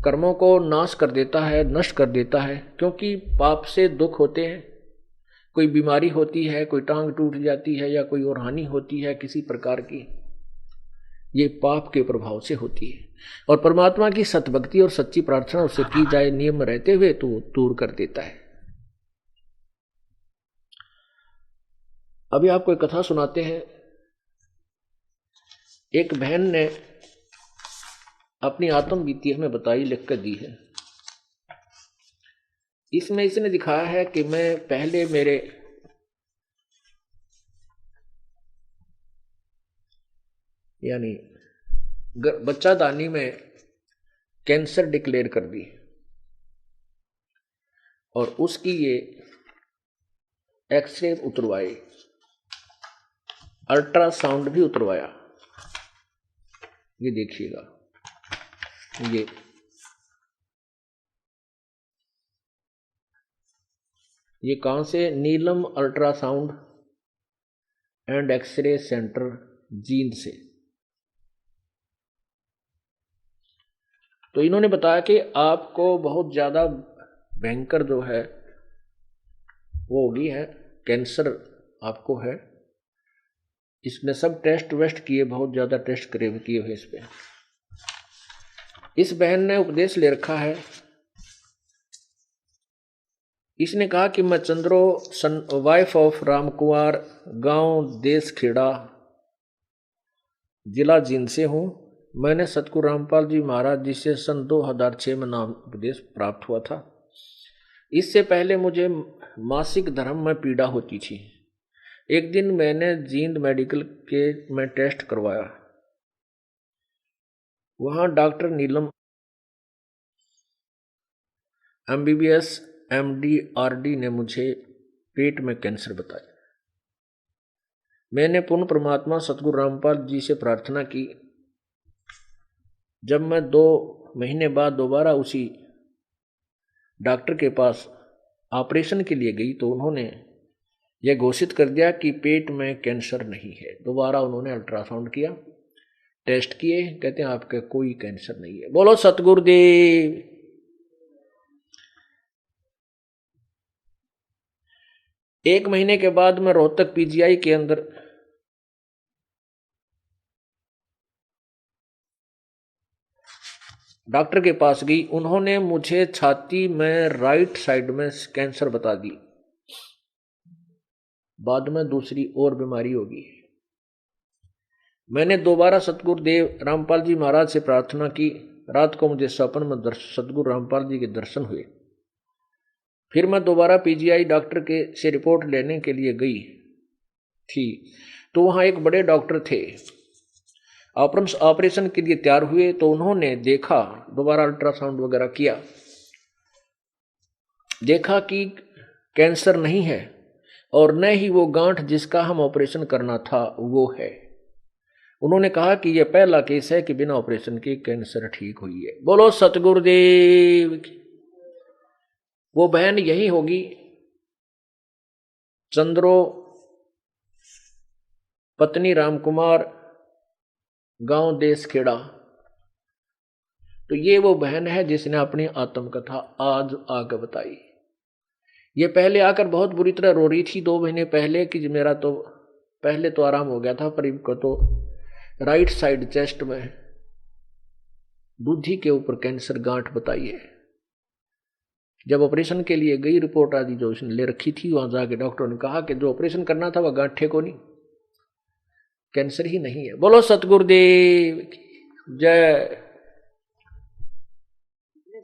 कर्मों को नाश कर देता है, नष्ट कर देता है। क्योंकि पाप से दुख होते हैं, कोई बीमारी होती है, कोई टांग टूट जाती है या कोई और हानि होती है किसी प्रकार की, ये पाप के प्रभाव से होती है। और परमात्मा की सतभक्ति और सच्ची प्रार्थना उससे की जाए नियम रहते हुए तो दूर कर देता है। अभी आपको एक कथा सुनाते हैं। एक बहन ने अपनी आत्म बीती हमें बताई, लिख कर दी है। इसमें इसने दिखाया है कि मैं पहले मेरे यानी बच्चा दानी में कैंसर डिक्लेयर कर दी और उसकी ये एक्सरे उतरवाए, अल्ट्रासाउंड भी उतरवाया। ये देखिएगा, ये कहां से? Neelam ultrasound and x ray centre, Jind से। तो इन्होंने बताया कि आपको बहुत ज्यादा भयंकर जो है वो होगी है, कैंसर आपको है। इसने सब टेस्ट वेस्ट किए, बहुत ज्यादा टेस्ट किए हुए इस पे। इस बहन ने उपदेश ले रखा है। इसने कहा कि मैं चंद्रो वाइफ ऑफ रामकुमार, गांव देश खेड़ा, जिला जींद से हूं। मैंने सतगुरु रामपाल जी महाराज जी से सन 2006 में नाम उपदेश प्राप्त हुआ था। इससे पहले मुझे मासिक धर्म में पीड़ा होती थी। एक दिन मैंने जींद मेडिकल के में टेस्ट करवाया। वहां डॉक्टर नीलम MBBS MD RD ने मुझे पेट में कैंसर बताया। मैंने पुण्य परमात्मा सतगुरु रामपाल जी से प्रार्थना की। जब मैं 2 महीने बाद दोबारा उसी डॉक्टर के पास ऑपरेशन के लिए गई तो उन्होंने यह घोषित कर दिया कि पेट में कैंसर नहीं है। दोबारा उन्होंने अल्ट्रासाउंड किया, टेस्ट किए, कहते हैं आपके कोई कैंसर नहीं है। बोलो सतगुरुदेव। एक महीने के बाद मैं रोहतक PGI के अंदर डॉक्टर के पास गई। उन्होंने मुझे छाती में राइट साइड में कैंसर बता दी। बाद में दूसरी और बीमारी होगी। मैंने दोबारा सतगुरुदेव रामपाल जी महाराज से प्रार्थना की। रात को मुझे सपन में सतगुरु रामपाल जी के दर्शन हुए। फिर मैं दोबारा PGI डॉक्टर के से रिपोर्ट लेने के लिए गई थी तो वहाँ एक बड़े डॉक्टर थे। ऑपरेशन के लिए तैयार हुए तो उन्होंने देखा, दोबारा अल्ट्रासाउंड वगैरह किया, देखा कि कैंसर नहीं है और न ही वो गांठ जिसका हम ऑपरेशन करना था वो है। उन्होंने कहा कि यह पहला केस है कि बिना ऑपरेशन के कैंसर ठीक हुई है। बोलो सतगुरुदेव की। वो बहन यही होगी, चंद्रो पत्नी रामकुमार, गांव देश खेड़ा। तो ये वो बहन है जिसने अपनी आत्मकथा आज आगे बताई। ये पहले आकर बहुत बुरी तरह रो रही थी 2 महीने पहले कि मेरा तो पहले तो आराम हो गया था, पर इनको तो राइट साइड चेस्ट में दूधी के ऊपर कैंसर गांठ बताई है। जब ऑपरेशन के लिए गई, रिपोर्ट आदि जो उसने ले रखी थी, वहां जाके डॉक्टर ने कहा कि जो ऑपरेशन करना था वह गांठे को नहीं, कैंसर ही नहीं है। बोलो सतगुरुदेव जय।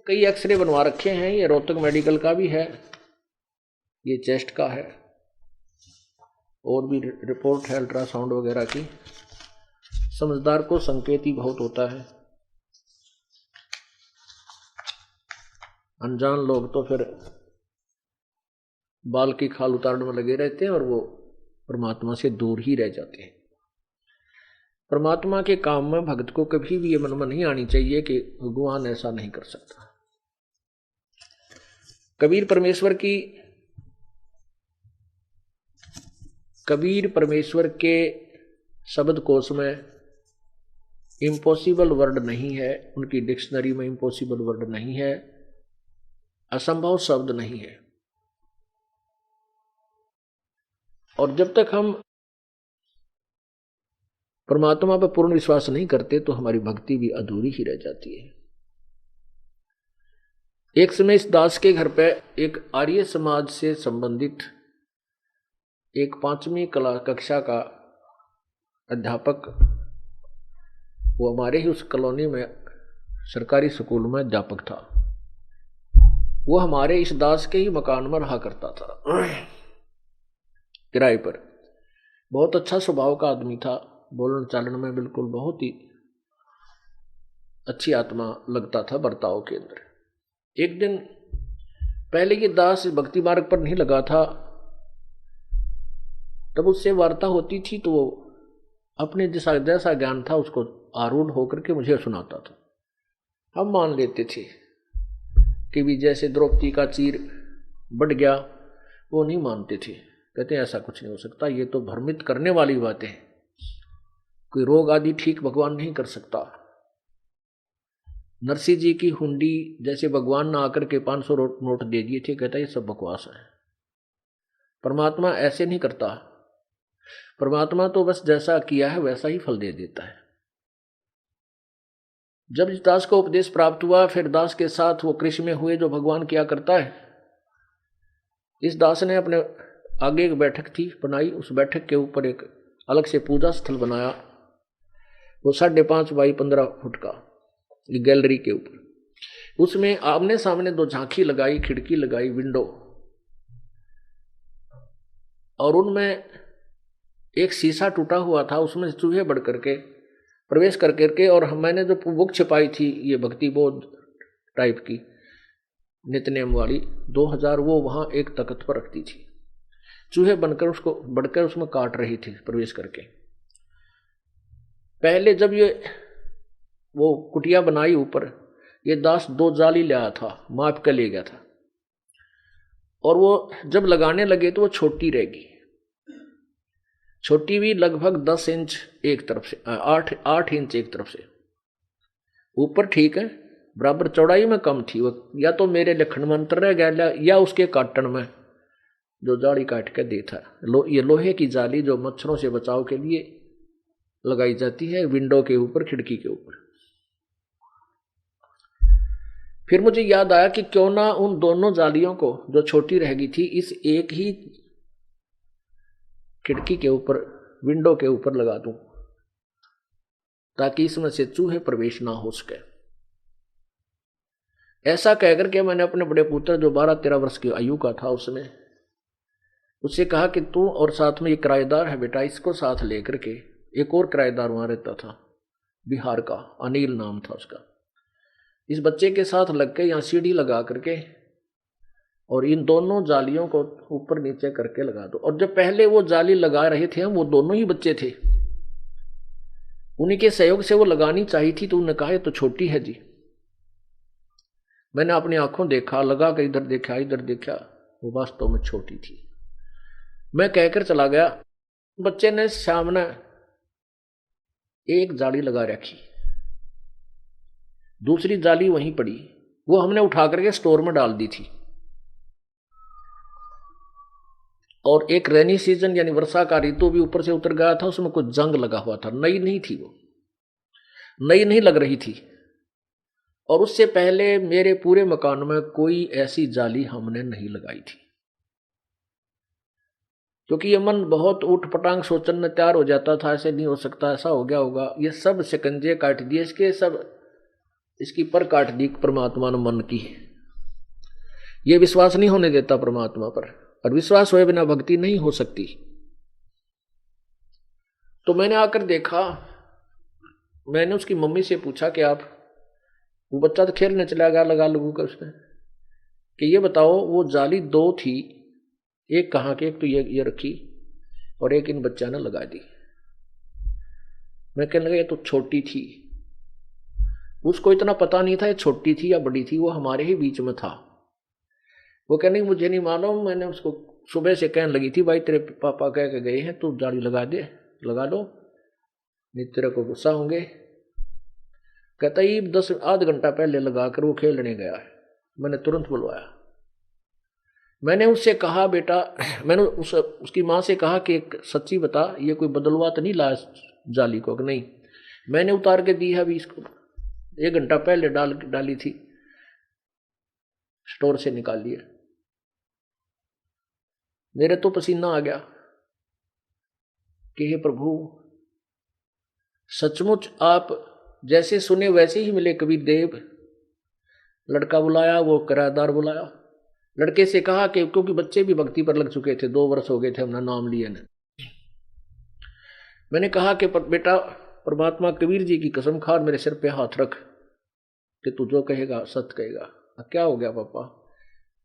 कई एक्सरे बनवा रखे हैं, ये रोहतक मेडिकल का भी है, ये चेस्ट का है, और भी रिपोर्ट है अल्ट्रासाउंड वगैरह की। समझदार को संकेत ही बहुत होता है, अनजान लोग तो फिर बाल की खाल उतारने में लगे रहते हैं और वो परमात्मा से दूर ही रह जाते हैं। परमात्मा के काम में भक्त को कभी भी ये मन में नहीं आनी चाहिए कि भगवान ऐसा नहीं कर सकता। कबीर परमेश्वर के शब्द कोश में इम्पॉसिबल वर्ड नहीं है, उनकी डिक्शनरी में इम्पॉसिबल वर्ड नहीं है, असंभव शब्द नहीं है। और जब तक हम परमात्मा पर पूर्ण विश्वास नहीं करते तो हमारी भक्ति भी अधूरी ही रह जाती है। एक समय इस दास के घर पे एक आर्य समाज से संबंधित एक 5वीं कक्षा का अध्यापक, वो हमारे ही उस कॉलोनी में सरकारी स्कूल में अध्यापक था, वो हमारे इस दास के ही मकान में रहा करता था किराए पर। बहुत अच्छा स्वभाव का आदमी था, बोलन चालन में बिल्कुल बहुत ही अच्छी आत्मा लगता था बर्ताव के अंदर। एक दिन पहले ये दास भक्ति मार्ग पर नहीं लगा था, तब उससे वार्ता होती थी तो वो अपने जैसा ज्ञान था उसको आरूढ़ होकर के मुझे सुनाता था। हम मान लेते थे कि भी जैसे द्रौपदी का चीर बढ़ गया, वो नहीं मानते थे, कहते ऐसा कुछ नहीं हो सकता, ये तो भ्रमित करने वाली बातें हैं, कोई रोग आदि ठीक भगवान नहीं कर सकता। नरसिंह जी की हुंडी जैसे भगवान ने आकर के 500 नोट दे दिए थे, कहता ये सब बकवास है, परमात्मा ऐसे नहीं करता, परमात्मा तो बस जैसा किया है वैसा ही फल दे देता है। जब इस दास को उपदेश प्राप्त हुआ, फिर दास के साथ वो कृष्ण में हुए जो भगवान किया करता है। इस दास ने अपने आगे एक बैठक थी बनाई, उस बैठक के ऊपर एक अलग से पूजा स्थल बनाया, वो 5.5 बाई 15 फुट का गैलरी के ऊपर। उसमें आमने सामने 2 झांकी लगाई, खिड़की लगाई, विंडो, और उनमें एक शीशा टूटा हुआ था, उसमें चूहे बढ़ करके प्रवेश कर करके, और मैंने जो बुक छिपाई थी ये भक्ति बोध टाइप की नित्यनेम वाली 2000, वो वहां एक तख्त पर रखती थी। चूहे बनकर उसको बढ़कर उसमें काट रही थी प्रवेश करके। पहले जब ये वो कुटिया बनाई ऊपर, ये दास 2 जाली ले आया था, माप कर ले गया था, और वो जब लगाने लगे तो वो छोटी रहेगी, छोटी भी लगभग 10 इंच एक तरफ से, 8 इंच एक तरफ से, ऊपर ठीक है, बराबर चौड़ाई में कम थी वो, या तो मेरे लखन में अंतर रह गया या उसके काटन में जो जाली काट के दे था। ये लोहे की जाली जो मच्छरों से बचाव के लिए लगाई जाती है विंडो के ऊपर, खिड़की के ऊपर। फिर मुझे याद आया कि क्यों ना उन दोनों जालियों को जो छोटी रह गई थी इस एक ही खिड़की के ऊपर, विंडो के ऊपर लगा दूं, ताकि इसमें से चूहे प्रवेश ना हो सके। ऐसा कहकर के मैंने अपने बड़े पुत्र जो 12-13 वर्ष की आयु का था उससे कहा कि तू और साथ में ये किराएदार है बेटा, इसको साथ लेकर के, एक और किराएदार वहां रहता था बिहार का, अनिल नाम था उसका, इस बच्चे के साथ लग के यहाँ सीढ़ी लगा करके और इन दोनों जालियों को ऊपर नीचे करके लगा दो। और जब पहले वो जाली लगा रहे थे वो दोनों ही बच्चे थे, उन्हीं के सहयोग से वो लगानी चाहिए थी, तो उन्होंने कहा ये तो छोटी है जी। मैंने अपनी आंखों देखा, लगा कर इधर देखा इधर देखा, वो वास्तव में छोटी थी। मैं कहकर चला गया, बच्चे ने सामने एक जाली लगा रखी, दूसरी जाली वहीं पड़ी, वो हमने उठा करके स्टोर में डाल दी थी। और एक रेनी सीजन यानी वर्षा का ऋतु भी ऊपर से उतर गया था, उसमें कुछ जंग लगा हुआ था, नई नहीं थी, वो नई नहीं लग रही थी। और उससे पहले मेरे पूरे मकान में कोई ऐसी जाली हमने नहीं लगाई थी, क्योंकि ये मन बहुत उठ पटांग सोचने में तैयार हो जाता था, ऐसे नहीं हो सकता, ऐसा हो गया होगा, ये सब शिकंजे काट दिए इसके, सब इसकी पर काट दी परमात्मा ने मन की। ये विश्वास नहीं होने देता परमात्मा पर, और विश्वास हुए बिना भक्ति नहीं हो सकती। तो मैंने आकर देखा, मैंने उसकी मम्मी से पूछा कि आप, वो बच्चा तो खेलने चला गया लगा लगू कर उसने, कि ये बताओ वो जाली 2 थी, एक कहाँ की, एक तो ये रखी और एक इन बच्चा ने लगा दी। मैं कहने लगा ये तो छोटी थी, उसको इतना पता नहीं था ये छोटी थी या बड़ी थी, वो हमारे ही बीच में था। वो कहने मुझे नहीं मालूम, मैंने उसको सुबह से कहने लगी थी भाई तेरे पापा कह के गए हैं तू जाली लगा दे, लगा लो, नहीं तेरे को गुस्सा होंगे। कहता ये 10 आध घंटा पहले लगाकर वो खेलने गया है। मैंने तुरंत बुलवाया। मैंने उससे कहा बेटा, मैंने उसकी माँ से कहा कि एक सच्ची बता, ये कोई बदलवा तो नहीं लाया जाली को? नहीं, मैंने उतार के दी है अभी इसको, 1 घंटा पहले डाली थी, स्टोर से निकाल लिया। मेरे तो पसीना आ गया कि हे प्रभु, सचमुच आप जैसे सुने वैसे ही मिले कबीर देव। लड़का बुलाया, वो किराएदार बुलाया। लड़के से कहा कि क्योंकि बच्चे भी भक्ति पर लग चुके थे, 2 वर्ष हो गए थे हमने नाम लिए न। मैंने कहा कि बेटा, परमात्मा कबीर जी की कसम खा, मेरे सिर पे हाथ रख कि तू जो कहेगा सच कहेगा। क्या हो गया पापा?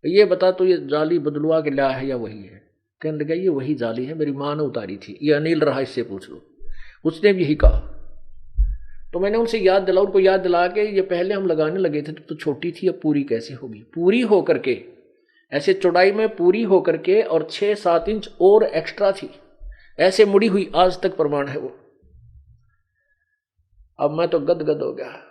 ये बता, तो ये जाली बदलवा के लाया है या वही है? कहने लगा ये वही जाली है, मेरी माँ ने उतारी थी, ये अनिल रहा, इससे पूछ लो। उसने भी यही कहा। तो मैंने उनसे याद दिला, उनको याद दिला के ये पहले हम लगाने लगे थे तो छोटी थी, अब पूरी कैसे होगी? पूरी होकर के ऐसे चौड़ाई में पूरी होकर के और 6-7 इंच और एक्स्ट्रा थी, ऐसे मुड़ी हुई, आज तक प्रमाण है वो। अब मैं तो गदगद हो गया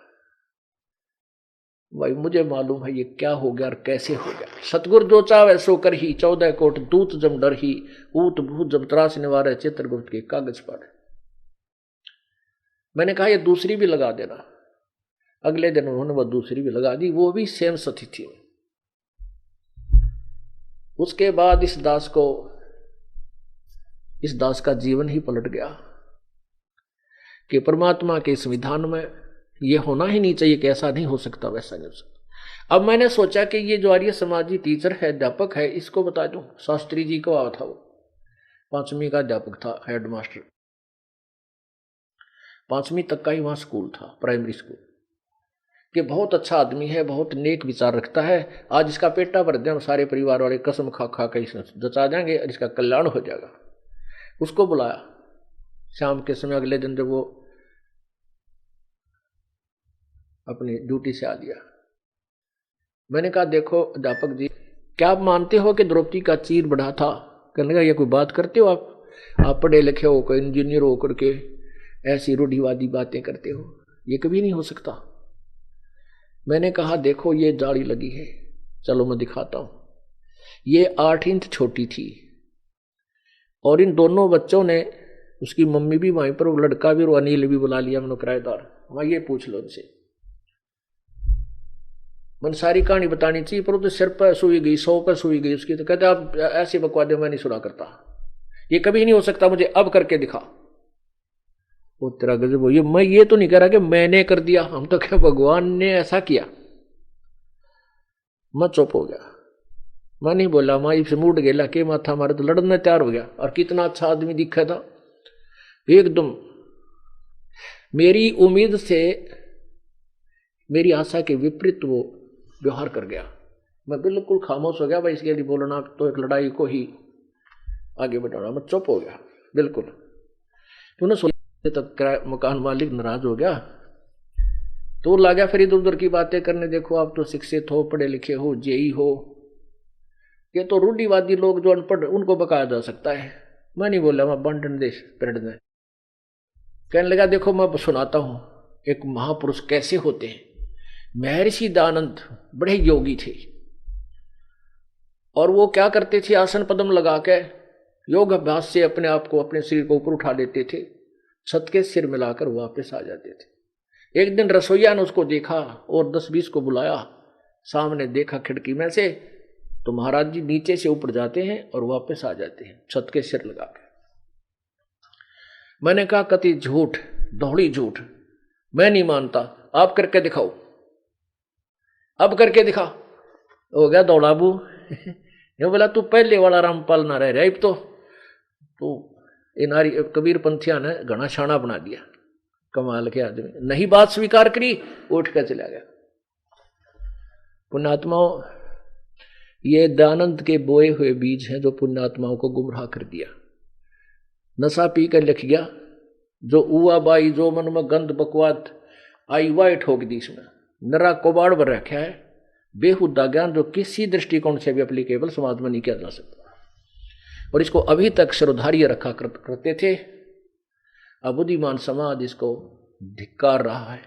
भाई, मुझे मालूम है ये क्या हो गया और कैसे हो गया। सतगुरु जो चावे सो कर ही, 14 कोट दूत जम डर ही, ऊत भूत जम त्रास निवारे, चित्रगुप्त के कागज पढ़। मैंने कहा ये दूसरी भी लगा देना। अगले दिन उन्होंने वो दूसरी भी लगा दी, वो भी सेम सती थी। उसके बाद इस दास का जीवन ही पलट गया कि परमात्मा के संविधान में ये होना ही नहीं चाहिए कि ऐसा नहीं हो सकता, वैसा नहीं हो सकता। अब मैंने सोचा कि ये जो आर्य समाजी टीचर है, अध्यापक है, इसको बता दूं। शास्त्री जी को आया था, वो 5वीं का अध्यापक था, हेड मास्टर। 5वीं तक का ही वहां स्कूल था, प्राइमरी स्कूल। कि बहुत अच्छा आदमी है, बहुत नेक विचार रखता है, आज इसका पेटा भर दें, सारे परिवार वाले कसम खा खा के इसमें जचा जाएंगे और इसका कल्याण हो जाएगा। उसको बुलाया शाम के समय, अगले दिन जब वो अपनी ड्यूटी से आ गया। मैंने कहा देखो अध्यापक जी, क्या आप मानते हो कि द्रौपदी का चीर बढ़ा था? कहने लगा ये कोई बात करते हो आप पढ़े लिखे हो, कोई इंजीनियर हो करके ऐसी रूढ़िवादी बातें करते हो, ये कभी नहीं हो सकता। मैंने कहा देखो ये जाली लगी है, चलो मैं दिखाता हूं। ये 8 इंच छोटी थी और इन दोनों बच्चों ने, उसकी मम्मी भी वहीं पर, वो लड़का भी, वो अनिल भी बुला लिया मैंने किराएदार। वहां ये पूछ लो उनसे, मैंने सारी कहानी बतानी चाहिए पर तो सिर पर सुई गई, 100 पर सुई गई उसकी। तो कहते आप ऐसे बकवादे मैं नहीं सुना करता, ये कभी नहीं हो सकता, मुझे अब करके दिखा। वो तेरा गजब हो, मैं ये तो नहीं कह रहा कि मैंने कर दिया, हम तो क्या भगवान ने ऐसा किया। मैं चुप हो गया, मैं नहीं बोला। माँ से मूड गेला के माथा मारे तो लड़ने तैयार हो गया। और कितना अच्छा आदमी दिखा था, एकदम मेरी उम्मीद से, मेरी आशा के विपरीत वो व्यवहार कर गया। मैं बिल्कुल खामोश हो गया भाई, इसके लिए बोलना तो एक लड़ाई को ही आगे बढ़ाना। मैं चुप हो गया बिल्कुल। तूने सोचा तक मकान मालिक नाराज हो गया तो ला गया फिर इधर उधर की बातें करने। देखो आप तो शिक्षित हो, पढ़े लिखे हो, जेई हो, ये तो रूढ़िवादी लोग जो अनपढ़ उनको बकाया जा सकता है। मैं नहीं बोला, मैं बंटन देश परेड में। कहने लगा देखो मैं सुनाता हूं एक महापुरुष कैसे होते हैं। महर्षि दयानंद बड़े योगी थे और वो क्या करते थे, आसन पद्म लगा के योग अभ्यास से अपने आप को, अपने शरीर को ऊपर उठा लेते थे, छत के सिर मिलाकर वापस आ जाते थे। एक दिन रसोईया ने उसको देखा और 10-20 को बुलाया, सामने देखा खिड़की में से तो महाराज जी नीचे से ऊपर जाते हैं और वापस आ जाते हैं छत के सिर लगा के। मैंने कहा कति झूठ, दौड़ी झूठ, मैं नहीं मानता, आप करके दिखाओ, अब करके दिखा। हो गया दौड़ाबू। ये बोला तू पहले वाला रामपाल ना रह रहा, अब तो इनारी कबीर पंथिया ने घना छाना बना दिया। कमाल के आदमी, नहीं बात स्वीकार करी, उठ कर चला गया। पुण्यात्माओं, ये दयानंद के बोए हुए बीज हैं जो पुण्यात्माओं को गुमराह कर दिया। नशा पी कर लिख गया, जो उआ बाई जो मन में गंद बकवाद आई वाई ठोक दी, इसमें नरा कोबाड़ भर रखा है, बेहुदा ज्ञान जो किसी दृष्टिकोण से भी एप्लीकेबल समाज में नहीं किया जा सकता। और इसको अभी तक शिरोधार्य रखा करते थे। अब बुद्धिमान समाज इसको धिक्कार रहा है।